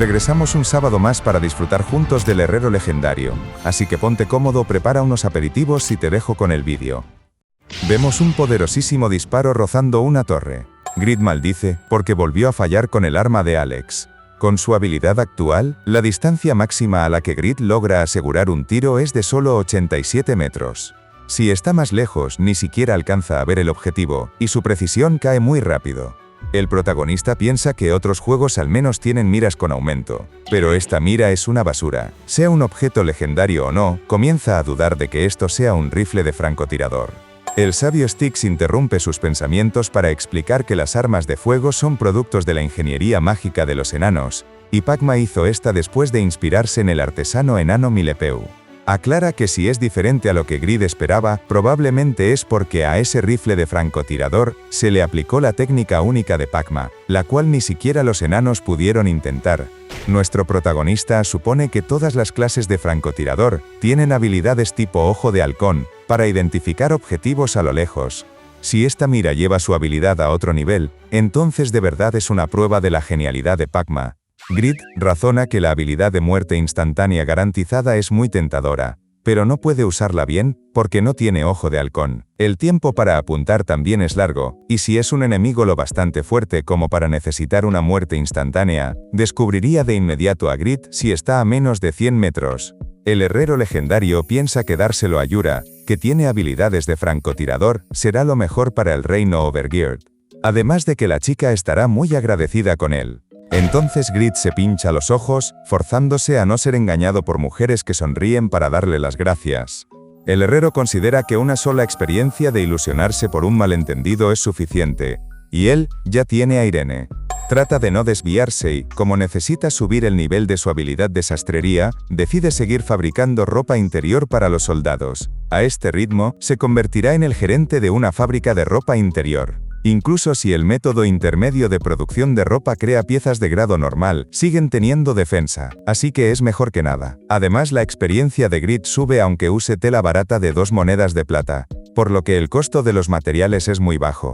Regresamos un sábado más para disfrutar juntos del herrero legendario, así que ponte cómodo, prepara unos aperitivos y te dejo con el vídeo. Vemos un poderosísimo disparo rozando una torre. Grid maldice, porque volvió a fallar con el arma de Alex. Con su habilidad actual, la distancia máxima a la que Grid logra asegurar un tiro es de solo 87 metros. Si está más lejos, ni siquiera alcanza a ver el objetivo, y su precisión cae muy rápido. El protagonista piensa que otros juegos al menos tienen miras con aumento, pero esta mira es una basura. Sea un objeto legendario o no, comienza a dudar de que esto sea un rifle de francotirador. El sabio Styx interrumpe sus pensamientos para explicar que las armas de fuego son productos de la ingeniería mágica de los enanos, y Pacma hizo esta después de inspirarse en el artesano enano Milepeu. Aclara que si es diferente a lo que Grid esperaba, probablemente es porque a ese rifle de francotirador se le aplicó la técnica única de Pacma, la cual ni siquiera los enanos pudieron intentar. Nuestro protagonista supone que todas las clases de francotirador tienen habilidades tipo ojo de halcón, para identificar objetivos a lo lejos. Si esta mira lleva su habilidad a otro nivel, entonces de verdad es una prueba de la genialidad de Pacma. Grid razona que la habilidad de muerte instantánea garantizada es muy tentadora, pero no puede usarla bien, porque no tiene ojo de halcón. El tiempo para apuntar también es largo, y si es un enemigo lo bastante fuerte como para necesitar una muerte instantánea, descubriría de inmediato a Grid si está a menos de 100 metros. El herrero legendario piensa que dárselo a Yura, que tiene habilidades de francotirador, será lo mejor para el reino Overgeared. Además de que la chica estará muy agradecida con él. Entonces Grid se pincha los ojos, forzándose a no ser engañado por mujeres que sonríen para darle las gracias. El herrero considera que una sola experiencia de ilusionarse por un malentendido es suficiente, y él ya tiene a Irene. Trata de no desviarse y, como necesita subir el nivel de su habilidad de sastrería, decide seguir fabricando ropa interior para los soldados. A este ritmo, se convertirá en el gerente de una fábrica de ropa interior. Incluso si el método intermedio de producción de ropa crea piezas de grado normal, siguen teniendo defensa, así que es mejor que nada. Además, la experiencia de Grid sube aunque use tela barata de 2 monedas de plata, por lo que el costo de los materiales es muy bajo.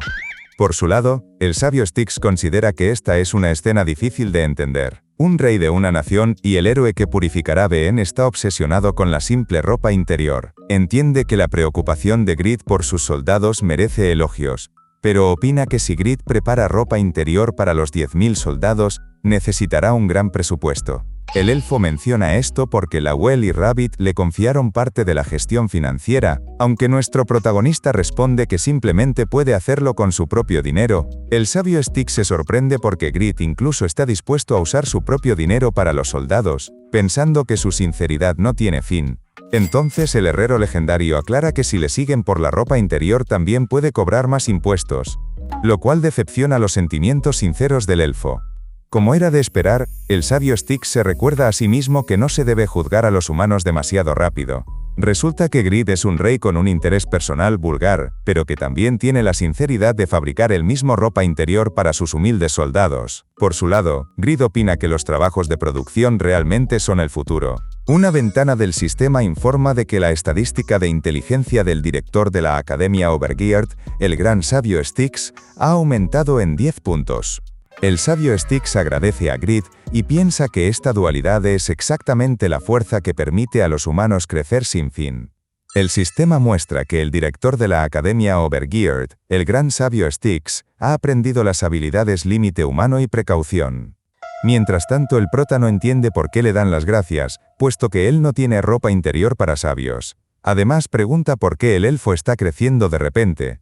Por su lado, el sabio Styx considera que esta es una escena difícil de entender. Un rey de una nación y el héroe que purificará BN está obsesionado con la simple ropa interior. Entiende que la preocupación de Grid por sus soldados merece elogios, pero opina que si Grid prepara ropa interior para los 10.000 soldados, necesitará un gran presupuesto. El elfo menciona esto porque Lawel y Rabbit le confiaron parte de la gestión financiera, aunque nuestro protagonista responde que simplemente puede hacerlo con su propio dinero. El sabio Styx se sorprende porque Grid incluso está dispuesto a usar su propio dinero para los soldados, pensando que su sinceridad no tiene fin. Entonces el herrero legendario aclara que si le siguen por la ropa interior también puede cobrar más impuestos, lo cual decepciona los sentimientos sinceros del elfo. Como era de esperar, el sabio Styx se recuerda a sí mismo que no se debe juzgar a los humanos demasiado rápido. Resulta que Grid es un rey con un interés personal vulgar, pero que también tiene la sinceridad de fabricar el mismo ropa interior para sus humildes soldados. Por su lado, Grid opina que los trabajos de producción realmente son el futuro. Una ventana del sistema informa de que la estadística de inteligencia del director de la Academia Overgeared, el gran sabio Styx, ha aumentado en 10 puntos. El sabio Styx agradece a Grid y piensa que esta dualidad es exactamente la fuerza que permite a los humanos crecer sin fin. El sistema muestra que el director de la Academia Overgeared, el gran sabio Styx, ha aprendido las habilidades límite humano y precaución. Mientras tanto, el prota no entiende por qué le dan las gracias, puesto que él no tiene ropa interior para sabios. Además, pregunta por qué el elfo está creciendo de repente.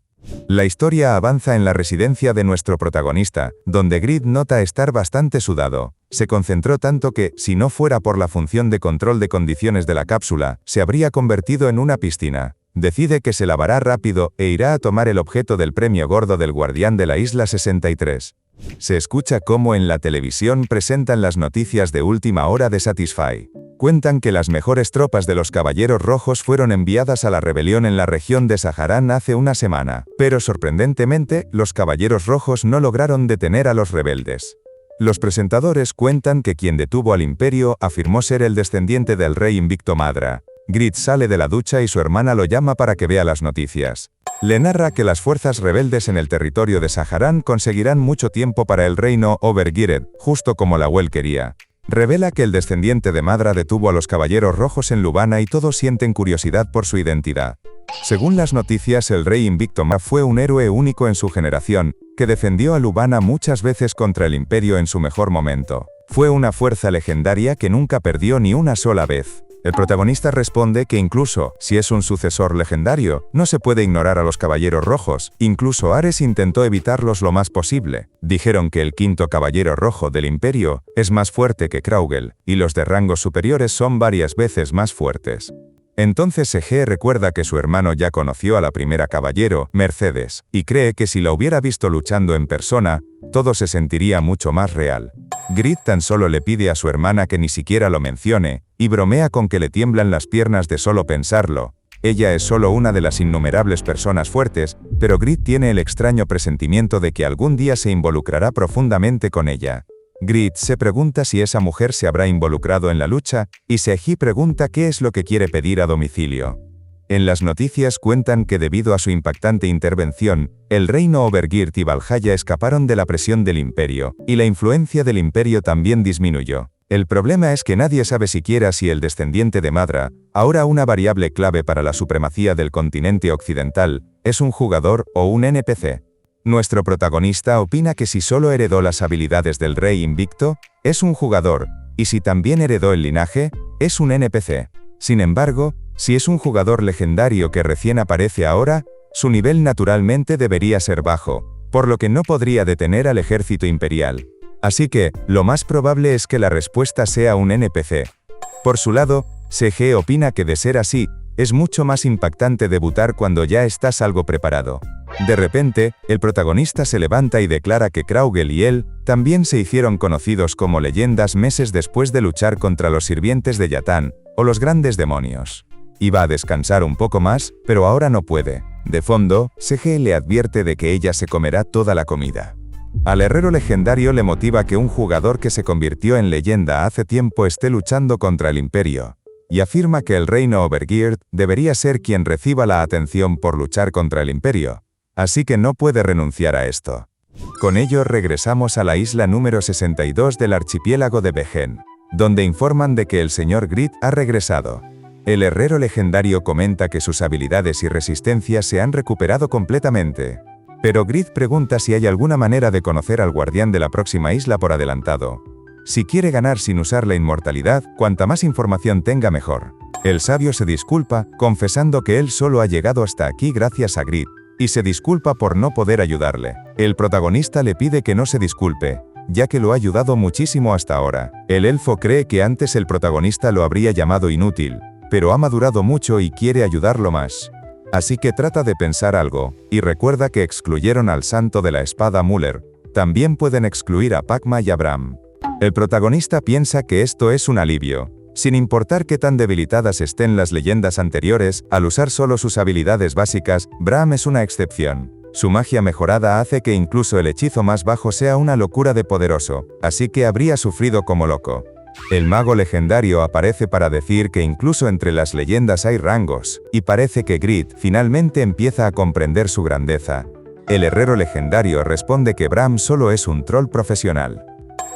La historia avanza en la residencia de nuestro protagonista, donde Grid nota estar bastante sudado. Se concentró tanto que, si no fuera por la función de control de condiciones de la cápsula, se habría convertido en una piscina. Decide que se lavará rápido e irá a tomar el objeto del premio gordo del guardián de la Isla 63. Se escucha cómo en la televisión presentan las noticias de última hora de Satisfy. Cuentan que las mejores tropas de los Caballeros Rojos fueron enviadas a la rebelión en la región de Saharán hace una semana, pero sorprendentemente, los Caballeros Rojos no lograron detener a los rebeldes. Los presentadores cuentan que quien detuvo al imperio afirmó ser el descendiente del rey invicto Madra. Grid sale de la ducha y su hermana lo llama para que vea las noticias. Le narra que las fuerzas rebeldes en el territorio de Saharán conseguirán mucho tiempo para el reino Overgeared, justo como Lawel quería. Revela que el descendiente de Madra detuvo a los Caballeros Rojos en Lubana y todos sienten curiosidad por su identidad. Según las noticias, el rey invicto Ma fue un héroe único en su generación, que defendió a Lubana muchas veces contra el Imperio en su mejor momento. Fue una fuerza legendaria que nunca perdió ni una sola vez. El protagonista responde que incluso, si es un sucesor legendario, no se puede ignorar a los Caballeros Rojos, incluso Ares intentó evitarlos lo más posible. Dijeron que el quinto Caballero Rojo del Imperio es más fuerte que Kraugel, y los de rangos superiores son varias veces más fuertes. Entonces Sege recuerda que su hermano ya conoció a la primera caballero, Mercedes, y cree que si la hubiera visto luchando en persona, todo se sentiría mucho más real. Grid tan solo le pide a su hermana que ni siquiera lo mencione, y bromea con que le tiemblan las piernas de solo pensarlo. Ella es solo una de las innumerables personas fuertes, pero Grid tiene el extraño presentimiento de que algún día se involucrará profundamente con ella. Grid se pregunta si esa mujer se habrá involucrado en la lucha, y Seji pregunta qué es lo que quiere pedir a domicilio. En las noticias cuentan que debido a su impactante intervención, el reino Obergirt y Valhalla escaparon de la presión del Imperio, y la influencia del Imperio también disminuyó. El problema es que nadie sabe siquiera si el descendiente de Madra, ahora una variable clave para la supremacía del continente occidental, es un jugador o un NPC. Nuestro protagonista opina que si solo heredó las habilidades del rey invicto, es un jugador, y si también heredó el linaje, es un NPC. Sin embargo, si es un jugador legendario que recién aparece ahora, su nivel naturalmente debería ser bajo, por lo que no podría detener al ejército imperial. Así que, lo más probable es que la respuesta sea un NPC. Por su lado, CG opina que de ser así, es mucho más impactante debutar cuando ya estás algo preparado. De repente, el protagonista se levanta y declara que Kraugel y él también se hicieron conocidos como leyendas meses después de luchar contra los sirvientes de Yatán, o los grandes demonios. Iba a descansar un poco más, pero ahora no puede. De fondo, CG le advierte de que ella se comerá toda la comida. Al herrero legendario le motiva que un jugador que se convirtió en leyenda hace tiempo esté luchando contra el Imperio, y afirma que el reino Obergirt debería ser quien reciba la atención por luchar contra el Imperio. Así que no puede renunciar a esto. Con ello regresamos a la isla número 62 del archipiélago de Begen, donde informan de que el señor Grid ha regresado. El herrero legendario comenta que sus habilidades y resistencia se han recuperado completamente. Pero Grid pregunta si hay alguna manera de conocer al guardián de la próxima isla por adelantado. Si quiere ganar sin usar la inmortalidad, cuanta más información tenga mejor. El sabio se disculpa, confesando que él solo ha llegado hasta aquí gracias a Grid, y se disculpa por no poder ayudarle. El protagonista le pide que no se disculpe, ya que lo ha ayudado muchísimo hasta ahora. El elfo cree que antes el protagonista lo habría llamado inútil, pero ha madurado mucho y quiere ayudarlo más. Así que trata de pensar algo, y recuerda que excluyeron al santo de la espada Muller. También pueden excluir a Pakma y a Bram. El protagonista piensa que esto es un alivio. Sin importar qué tan debilitadas estén las leyendas anteriores, al usar solo sus habilidades básicas, Bram es una excepción. Su magia mejorada hace que incluso el hechizo más bajo sea una locura de poderoso, así que habría sufrido como loco. El mago legendario aparece para decir que incluso entre las leyendas hay rangos, y parece que Grid finalmente empieza a comprender su grandeza. El herrero legendario responde que Bram solo es un troll profesional.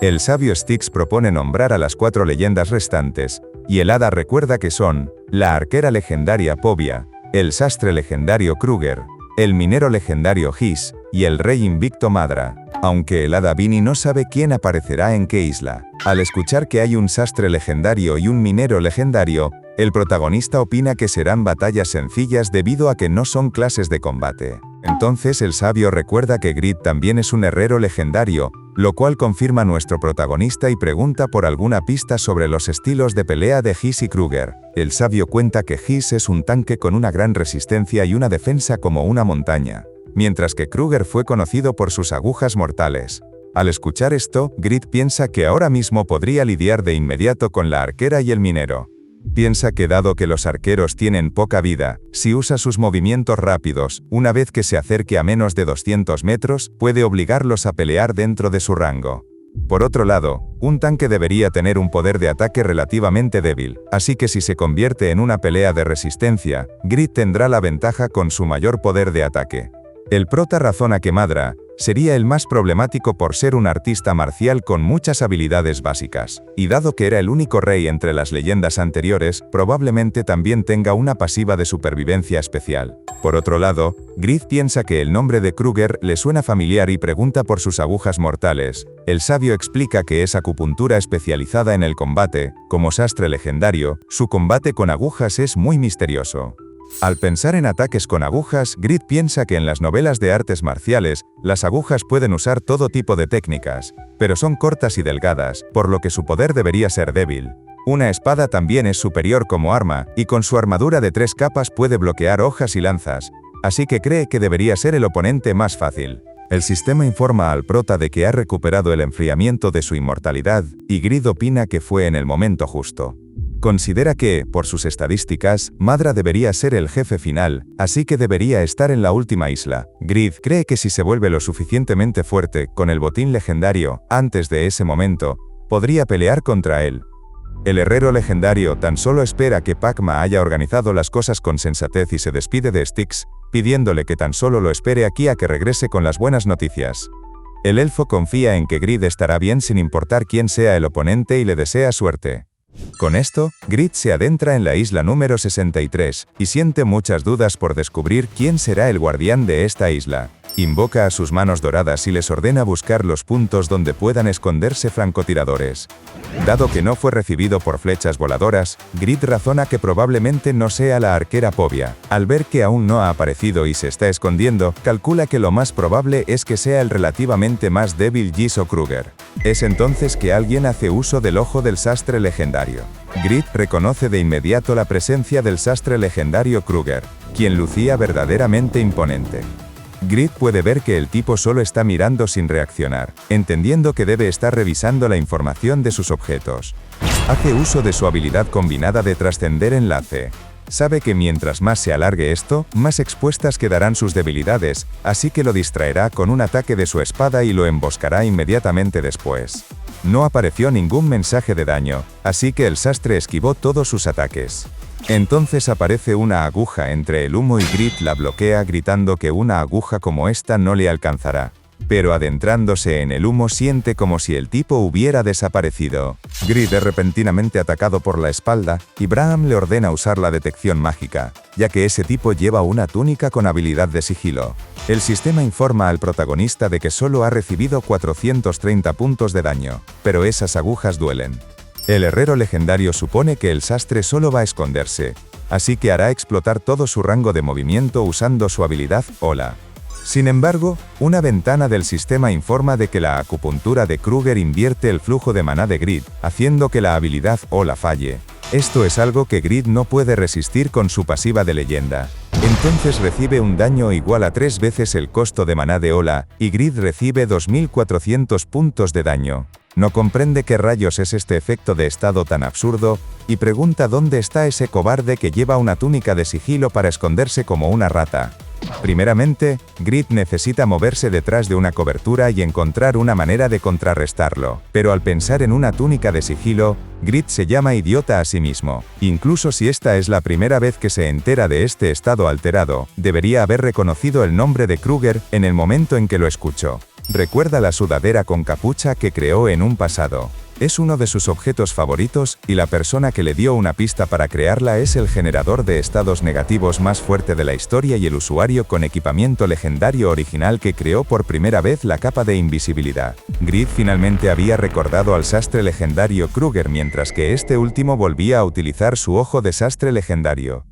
El sabio Styx propone nombrar a las 4 leyendas restantes, y el hada recuerda que son, la arquera legendaria Povia, el sastre legendario Kruger, el minero legendario His, y el rey invicto Madra, aunque el hada Vini no sabe quién aparecerá en qué isla. Al escuchar que hay un sastre legendario y un minero legendario, el protagonista opina que serán batallas sencillas debido a que no son clases de combate. Entonces el sabio recuerda que Grid también es un herrero legendario, lo cual confirma nuestro protagonista y pregunta por alguna pista sobre los estilos de pelea de His y Kruger. El sabio cuenta que His es un tanque con una gran resistencia y una defensa como una montaña, mientras que Kruger fue conocido por sus agujas mortales. Al escuchar esto, Grid piensa que ahora mismo podría lidiar de inmediato con la arquera y el minero. Piensa que dado que los arqueros tienen poca vida, si usa sus movimientos rápidos, una vez que se acerque a menos de 200 metros, puede obligarlos a pelear dentro de su rango. Por otro lado, un tanque debería tener un poder de ataque relativamente débil, así que si se convierte en una pelea de resistencia, Grid tendrá la ventaja con su mayor poder de ataque. El prota razona que Madra, sería el más problemático por ser un artista marcial con muchas habilidades básicas. Y dado que era el único rey entre las leyendas anteriores, probablemente también tenga una pasiva de supervivencia especial. Por otro lado, Grid piensa que el nombre de Kruger le suena familiar y pregunta por sus agujas mortales. El sabio explica que es acupuntura especializada en el combate. Como sastre legendario, su combate con agujas es muy misterioso. Al pensar en ataques con agujas, Grid piensa que en las novelas de artes marciales, las agujas pueden usar todo tipo de técnicas, pero son cortas y delgadas, por lo que su poder debería ser débil. Una espada también es superior como arma, y con su armadura de 3 capas puede bloquear hojas y lanzas, así que cree que debería ser el oponente más fácil. El sistema informa al prota de que ha recuperado el enfriamiento de su inmortalidad, y Grid opina que fue en el momento justo. Considera que, por sus estadísticas, Madra debería ser el jefe final, así que debería estar en la última isla. Grid cree que si se vuelve lo suficientemente fuerte, con el botín legendario, antes de ese momento, podría pelear contra él. El herrero legendario tan solo espera que Pakma haya organizado las cosas con sensatez y se despide de Styx, pidiéndole que tan solo lo espere aquí a que regrese con las buenas noticias. El elfo confía en que Grid estará bien sin importar quién sea el oponente y le desea suerte. Con esto, Grid se adentra en la isla número 63, y siente muchas dudas por descubrir quién será el guardián de esta isla. Invoca a sus manos doradas y les ordena buscar los puntos donde puedan esconderse francotiradores. Dado que no fue recibido por flechas voladoras, Grid razona que probablemente no sea la arquera Povia. Al ver que aún no ha aparecido y se está escondiendo, calcula que lo más probable es que sea el relativamente más débil Giso Kruger. Es entonces que alguien hace uso del ojo del sastre legendario. Grid reconoce de inmediato la presencia del sastre legendario Kruger, quien lucía verdaderamente imponente. Grid puede ver que el tipo solo está mirando sin reaccionar, entendiendo que debe estar revisando la información de sus objetos. Hace uso de su habilidad combinada de trascender enlace. Sabe que mientras más se alargue esto, más expuestas quedarán sus debilidades, así que lo distraerá con un ataque de su espada y lo emboscará inmediatamente después. No apareció ningún mensaje de daño, así que el sastre esquivó todos sus ataques. Entonces aparece una aguja entre el humo y Grid la bloquea gritando que una aguja como esta no le alcanzará. Pero adentrándose en el humo siente como si el tipo hubiera desaparecido. Grid es repentinamente atacado por la espalda, y Braham le ordena usar la detección mágica, ya que ese tipo lleva una túnica con habilidad de sigilo. El sistema informa al protagonista de que solo ha recibido 430 puntos de daño, pero esas agujas duelen. El herrero legendario supone que el sastre solo va a esconderse, así que hará explotar todo su rango de movimiento usando su habilidad Ola. Sin embargo, una ventana del sistema informa de que la acupuntura de Kruger invierte el flujo de maná de Grid, haciendo que la habilidad Ola falle. Esto es algo que Grid no puede resistir con su pasiva de leyenda. Entonces recibe un daño igual a 3 veces el costo de maná de Ola, y Grid recibe 2400 puntos de daño. No comprende qué rayos es este efecto de estado tan absurdo, y pregunta dónde está ese cobarde que lleva una túnica de sigilo para esconderse como una rata. Primeramente, Grid necesita moverse detrás de una cobertura y encontrar una manera de contrarrestarlo, pero al pensar en una túnica de sigilo, Grid se llama idiota a sí mismo. Incluso si esta es la primera vez que se entera de este estado alterado, debería haber reconocido el nombre de Kruger en el momento en que lo escuchó. Recuerda la sudadera con capucha que creó en un pasado. Es uno de sus objetos favoritos, y la persona que le dio una pista para crearla es el generador de estados negativos más fuerte de la historia y el usuario con equipamiento legendario original que creó por primera vez la capa de invisibilidad. Grid finalmente había recordado al sastre legendario Kruger mientras que este último volvía a utilizar su ojo de sastre legendario.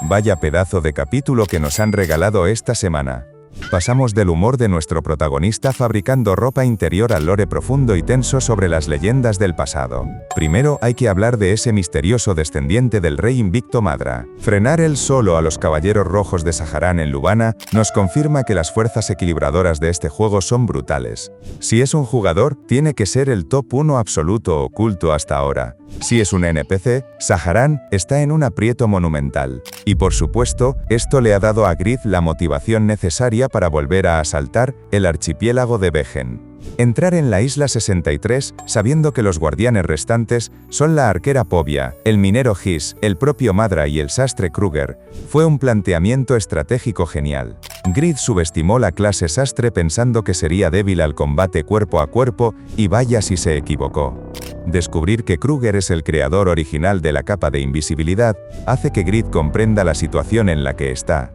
Vaya pedazo de capítulo que nos han regalado esta semana. Pasamos del humor de nuestro protagonista fabricando ropa interior al lore profundo y tenso sobre las leyendas del pasado. Primero hay que hablar de ese misterioso descendiente del rey invicto Madra. Frenar él solo a los caballeros rojos de Saharán en Lubana nos confirma que las fuerzas equilibradoras de este juego son brutales. Si es un jugador, tiene que ser el top 1 absoluto oculto hasta ahora. Si es un NPC, Saharán está en un aprieto monumental. Y por supuesto, esto le ha dado a Grid la motivación necesaria para volver a asaltar el archipiélago de Vegen. Entrar en la isla 63, sabiendo que los guardianes restantes son la arquera Povia, el minero Hiss, el propio Madra y el sastre Kruger, fue un planteamiento estratégico genial. Grid subestimó la clase sastre pensando que sería débil al combate cuerpo a cuerpo, y vaya si se equivocó. Descubrir que Kruger es el creador original de la capa de invisibilidad hace que Grid comprenda la situación en la que está.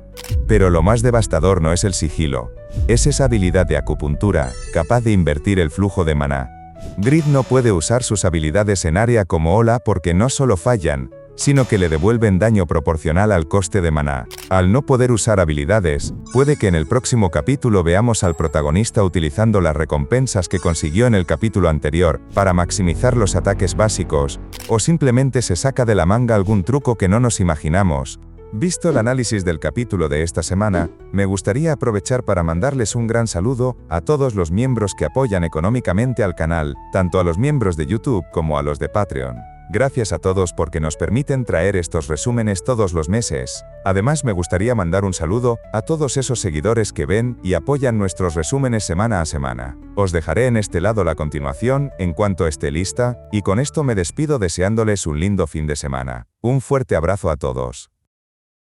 Pero lo más devastador no es el sigilo, es esa habilidad de acupuntura, capaz de invertir el flujo de maná. Grid no puede usar sus habilidades en área como Ola porque no solo fallan, sino que le devuelven daño proporcional al coste de maná. Al no poder usar habilidades, puede que en el próximo capítulo veamos al protagonista utilizando las recompensas que consiguió en el capítulo anterior para maximizar los ataques básicos, o simplemente se saca de la manga algún truco que no nos imaginamos. Visto el análisis del capítulo de esta semana, me gustaría aprovechar para mandarles un gran saludo a todos los miembros que apoyan económicamente al canal, tanto a los miembros de YouTube como a los de Patreon. Gracias a todos porque nos permiten traer estos resúmenes todos los meses. Además me gustaría mandar un saludo a todos esos seguidores que ven y apoyan nuestros resúmenes semana a semana. Os dejaré en este lado la continuación en cuanto esté lista, y con esto me despido deseándoles un lindo fin de semana. Un fuerte abrazo a todos.